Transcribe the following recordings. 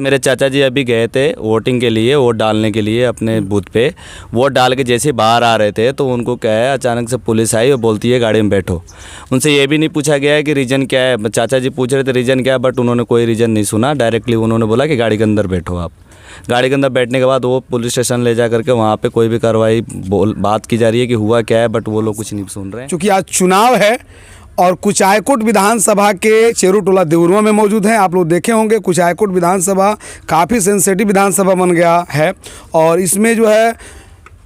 मेरे चाचा जी अभी गए थे वोटिंग के लिए, वोट डालने के लिए अपने बूथ पे। वोट डाल के जैसे बाहर आ रहे थे तो उनको क्या है, अचानक से पुलिस आई और बोलती है गाड़ी में बैठो। उनसे ये भी नहीं पूछा गया है कि रीज़न क्या है। चाचा जी पूछ रहे थे रीज़न क्या है, बट उन्होंने कोई रीज़न नहीं सुना। डायरेक्टली उन्होंने बोला कि गाड़ी के अंदर बैठो आप। गाड़ी के अंदर बैठने के बाद वो पुलिस स्टेशन ले जा करके वहाँ पे कोई भी कार्रवाई बात की जा रही है कि हुआ क्या है, बट वो लोग कुछ नहीं सुन रहे हैं। चूँकि आज चुनाव है और कुचायकोट विधानसभा के चेरूटोला देवरुआ में मौजूद हैं। आप लोग देखे होंगे कुचायकोट विधानसभा काफ़ी सेंसिटिव विधानसभा बन गया है और इसमें जो है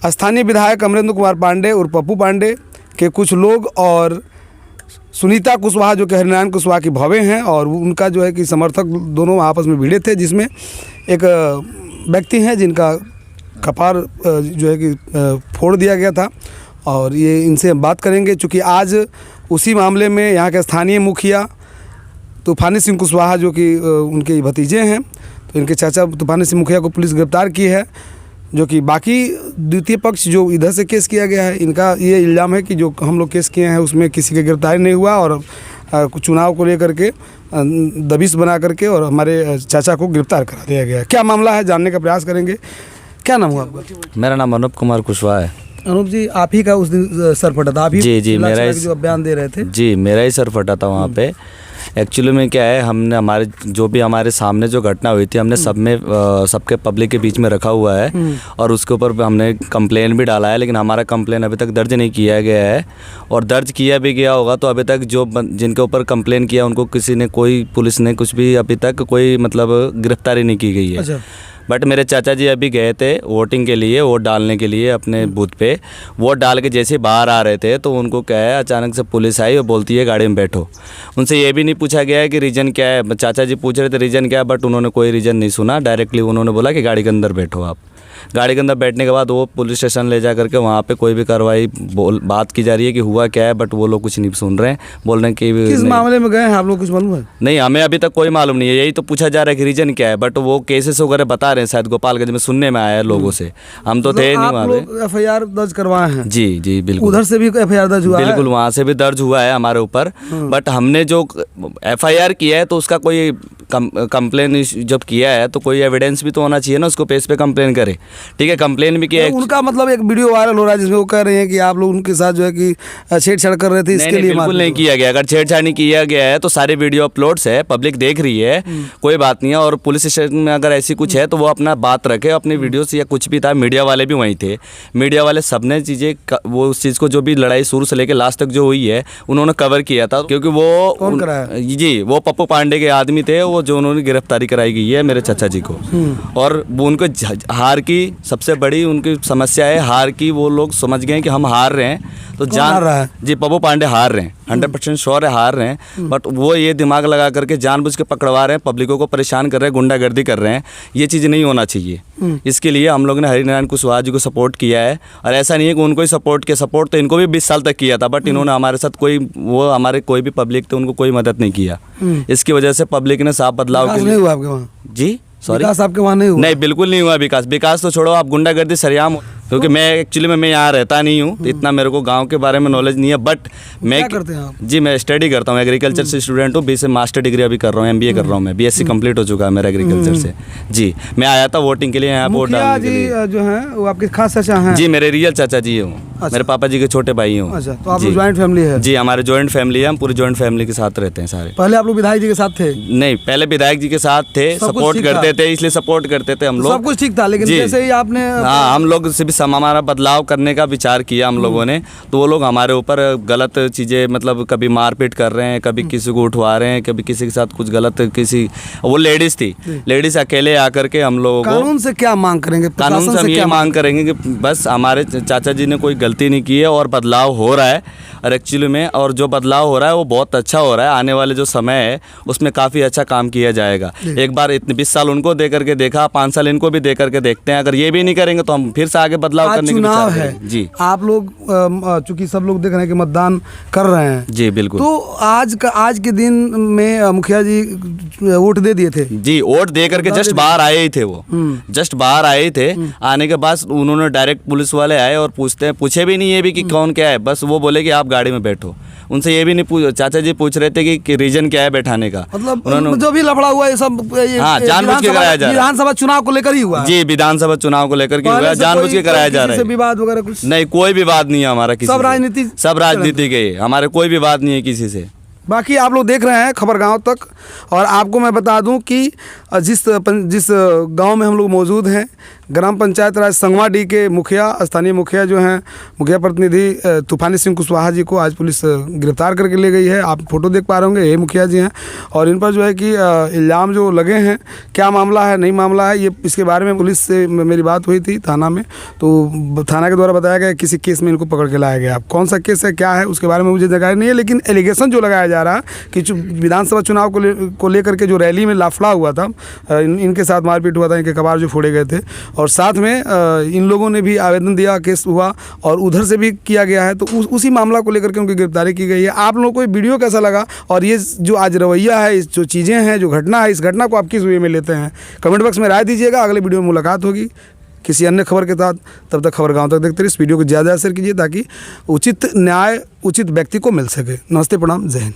स्थानीय विधायक अमरेंद्र कुमार पांडे और पप्पू पांडे के कुछ लोग और सुनीता कुशवाहा जो कि हरिनारायण कुशवाहा की भवे हैं और उनका जो है कि समर्थक दोनों आपस में भिड़े थे, जिसमें एक व्यक्ति हैं जिनका कपार जो है कि फोड़ दिया गया था। और ये इनसे हम बात करेंगे चूँकि आज उसी मामले में यहाँ के स्थानीय मुखिया तूफानी सिंह कुशवाहा जो कि उनके भतीजे हैं, तो इनके चाचा तूफानी सिंह मुखिया को पुलिस गिरफ्तार की है। जो कि बाकी द्वितीय पक्ष जो इधर से केस किया गया है, इनका ये इल्ज़ाम है कि जो हम लोग केस किए हैं उसमें किसी की गिरफ्तारी नहीं हुआ और चुनाव को लेकर के दबिश बना करके और हमारे चाचा को गिरफ्तार करा दिया गया है। क्या मामला है जानने का प्रयास करेंगे। क्या नाम हुआ आपका? मेरा नाम अनूप कुमार कुशवाहा है। अनूप जी, आप ही का उस दिन सर फटा था? आप ही जी मेरा ही जो बयान दे रहे थे? जी मेरा ही सर फटा था वहाँ पे। एक्चुअली में क्या है, हमने हमारे जो भी हमारे सामने जो घटना हुई थी हमने सब में सबके पब्लिक के बीच में रखा हुआ है और उसके ऊपर हमने कंप्लेन भी डाला है, लेकिन हमारा कंप्लेन अभी तक दर्ज नहीं किया गया है। और दर्ज किया भी गया होगा तो अभी तक जो जिनके ऊपर कंप्लेन किया उनको किसी ने कोई पुलिस ने कुछ भी अभी तक कोई मतलब गिरफ्तारी नहीं की गई है। अच्छा। बट मेरे चाचा जी अभी गए थे वोटिंग के लिए, वोट डालने के लिए अपने बूथ पे। वोट डाल के जैसे बाहर आ रहे थे तो उनको क्या है, अचानक से पुलिस आई और बोलती है गाड़ी में बैठो। उनसे ये भी नहीं पूछा गया है कि रीज़न क्या है। चाचा जी पूछ रहे थे रीज़न क्या है, बट उन्होंने कोई रीज़न नहीं सुना। डायरेक्टली उन्होंने बोला कि गाड़ी के अंदर बैठो आप। गाड़ी के अंदर बैठने के बाद वो पुलिस स्टेशन ले जा करके वहाँ पे कोई भी कार्रवाई बात की जा रही है कि हुआ क्या है, बट वो लोग कुछ नहीं सुन रहे हैं। बोल रहे हैं कि किस मामले में गए हैं आप लोग, कुछ मालूम है? नहीं, हमें अभी तक कोई मालूम नहीं है। यही तो पूछा जा रहा है कि रीजन क्या है, बट वो केसेस वगैरह बता रहे हैं शायद गोपालगंज में सुनने में आया है लोगों से। हम तो थे नहीं वहाँ पे। FIR दर्ज करवाए हैं? जी बिल्कुल। उधर से भी FIR दर्ज हुआ है? बिल्कुल, वहाँ से भी दर्ज हुआ है हमारे ऊपर। बट हमने जो FIR किया है तो उसका कोई कंप्लेन जब किया है तो कोई एविडेंस भी तो होना चाहिए ना, उसको पेज पे कंप्लेन करे। ठीक है, कंप्लेन भी किया है। उनका मतलब एक वीडियो वायरल हो रहा है जिसमें वो कह रहे हैं कि आप लोग उनके साथ जो है कि छेड़छाड़ कर रहे थे, इसके लिए बिल्कुल नहीं किया गया। अगर छेड़छाड़ नहीं किया गया है तो सारे वीडियो अपलोड्स है, पब्लिक देख रही है, कोई बात नहीं है। और पुलिस स्टेशन में अगर ऐसी कुछ है तो वो अपना बात रखे, अपनी वीडियोस या कुछ भी था। मीडिया वाले भी वहीं थे, मीडिया वाले सबने चीज़ें वो उस चीज़ को जो भी लड़ाई शुरू से लेकर लास्ट तक जो हुई है उन्होंने कवर किया था। क्योंकि वो वो पप्पू पांडे के आदमी थे, वो जो उन्होंने गिरफ्तारी कराई गई है मेरे चाचा जी को। और वो उनको हार की सबसे बड़ी उनकी समस्या है, हार की। वो लोग समझ गए कि हम हार रहे हैं तो जान रहा है? जी पप्पू पांडे हार रहे हैं, 100% श्योर है हार रहे हैं। बट वो ये दिमाग लगा करके जानबूझ के पकड़वा रहे हैं, पब्लिकों को परेशान कर रहे हैं, गुंडागर्दी कर रहे हैं। ये चीज़ नहीं होना चाहिए। इसके लिए हम लोग ने हरिनारायण कुशवाहा जी को सपोर्ट किया है। और ऐसा नहीं है कि उनको ही सपोर्ट किया, सपोर्ट तो इनको भी 20 साल तक किया था, बट इन्होंने हमारे साथ हमारे कोई भी पब्लिक थे उनको कोई मदद नहीं किया। इसकी वजह से पब्लिक ने साफ बदलाव के लिए। हुआ आपके वहाँ? जी सॉरी, विकास आपके वहाँ नहीं हुआ? नहीं, बिल्कुल नहीं हुआ विकास तो छोड़ो, आप गुंडागर्दी सरेआम। क्योंकि मैं एक्चुअली मैं यहाँ रहता नहीं हूँ तो इतना मेरे को गांव के बारे में नॉलेज नहीं है। बट मैं क्या करते हैं आप? जी मैं स्टडी करता हूँ, एग्रीकल्चर से स्टूडेंट हूँ। BC मास्टर डिग्री अभी कर रहा हूँ, MBA कर रहा हूँ मैं। BSc कंप्लीट हो चुका है मेरा एग्रीकल्चर से। जी मैं आया था वोटिंग के लिए यहाँ वोट डालने के लिए। जो है वो आपके खास चाचा हैं? जी मेरे रियल चाचा जी हूँ। मेरे पापा जी के छोटे भाई हूँ। अच्छा, तो आप लोग ज्वाइंट फैमिली है? जी हमारे ज्वाइंट फैमिली है, हम पूरी ज्वाइंट फैमिली के साथ रहते हैं सारे। पहले आप लोग विधायक जी के साथ थे? नहीं, पहले विधायक जी के साथ थे, सपोर्ट करते थे, इसलिए सपोर्ट करते थे हम लोग। सब कुछ ठीक था, लेकिन जैसे ही आपने हम लोग से भी हमारा बदलाव करने का विचार किया हम लोगों ने, तो वो लोग हमारे ऊपर गलत चीज़ें मतलब कभी मारपीट कर रहे हैं, कभी किसी को उठवा रहे हैं, कभी किसी के साथ कुछ गलत वो लेडीज़ थी, लेडीज़ अकेले आकर के हम लोगों को। कानून से क्या मांग करेंगे? कानून से हम ये मांग करेंगे कि बस हमारे चाचा जी ने कोई गलती नहीं की है और बदलाव हो रहा है। और एक्चुअली में और जो बदलाव हो रहा है वो बहुत अच्छा हो रहा है। आने वाले जो समय है उसमें काफ़ी अच्छा काम किया जाएगा। एक बार इतने 20 साल उनको दे करके देखा, 5 साल इनको भी दे करके देखते हैं। अगर ये भी नहीं करेंगे तो हम फिर से आगे बदलाव आज करने की चुनाव विचार है करें। जी आप लोग चूंकि सब लोग देख रहे हैं कि मतदान कर रहे हैं, जी बिल्कुल। तो आज के दिन में मुखिया जी वोट दे दिए थे। जी वोट दे करके जस्ट बाहर आए ही थे वो, जस्ट बाहर आए थे। आने के बाद उन्होंने डायरेक्ट पुलिस वाले आए और पूछे भी नहीं ये भी कि कौन क्या है, बस वो बोले कि आप गाड़ी में बैठो। उनसे ये भी नहीं चाचा जी पूछ रहे थे कि रीजन क्या है बैठाने का। मतलब जो भी लफड़ा हुआ ये सब हाँ, जानबूझ के कराया जा रहा है। विधानसभा चुनाव को लेकर ही हुआ है। जी विधानसभा चुनाव को लेकर के हुआ है, जानबूझ के कराया जा रहा है। विवाद वगैरह कुछ नहीं, कोई विवाद नहीं है हमारा किसी सब से। सब राजनीति के है, हमारे कोई विवाद नहीं है किसी से। बाकी आप लोग देख रहे हैं खबर गांव तक। और आपको मैं बता दूं कि जिस गांव में हम लोग मौजूद हैं, ग्राम पंचायत राज संगवाडी के मुखिया, स्थानीय मुखिया जो हैं, मुखिया प्रतिनिधि तूफानी सिंह कुशवाहा जी को आज पुलिस गिरफ्तार करके ले गई है। आप फोटो देख पा रहे होंगे, ये मुखिया जी हैं। और इन पर जो है कि इल्ज़ाम जो लगे हैं, क्या मामला है नहीं मामला है, ये इसके बारे में पुलिस से मेरी बात हुई थी थाना में, तो थाना के द्वारा बताया गया किसी केस में इनको पकड़ के लाया गया। कौन सा केस है क्या है उसके बारे में मुझे जानकारी नहीं है, लेकिन एलिगेशन जो लगाया जा रहा है कि विधानसभा चुनाव को लेकर के जो रैली में लाफड़ा हुआ था, इनके साथ मारपीट हुआ था, इनके कबाड़ जो फोड़े गए थे, और साथ में इन लोगों ने भी आवेदन दिया, केस हुआ और उधर से भी किया गया है, तो उसी मामला को लेकर के उनकी गिरफ्तारी की गई है। आप लोगों को ये वीडियो कैसा लगा और ये जो आज रवैया है, जो चीज़ें हैं, जो घटना है, इस घटना को आप किस वे में लेते हैं, कमेंट बॉक्स में राय दीजिएगा। अगले वीडियो में मुलाकात होगी किसी अन्य खबर के साथ। तब तक खबर गांव तक देखते रहिए। इस वीडियो को ज़्यादा शेयर कीजिए ताकि उचित न्याय उचित व्यक्ति को मिल सके। नमस्ते, प्रणाम, जय हिंद।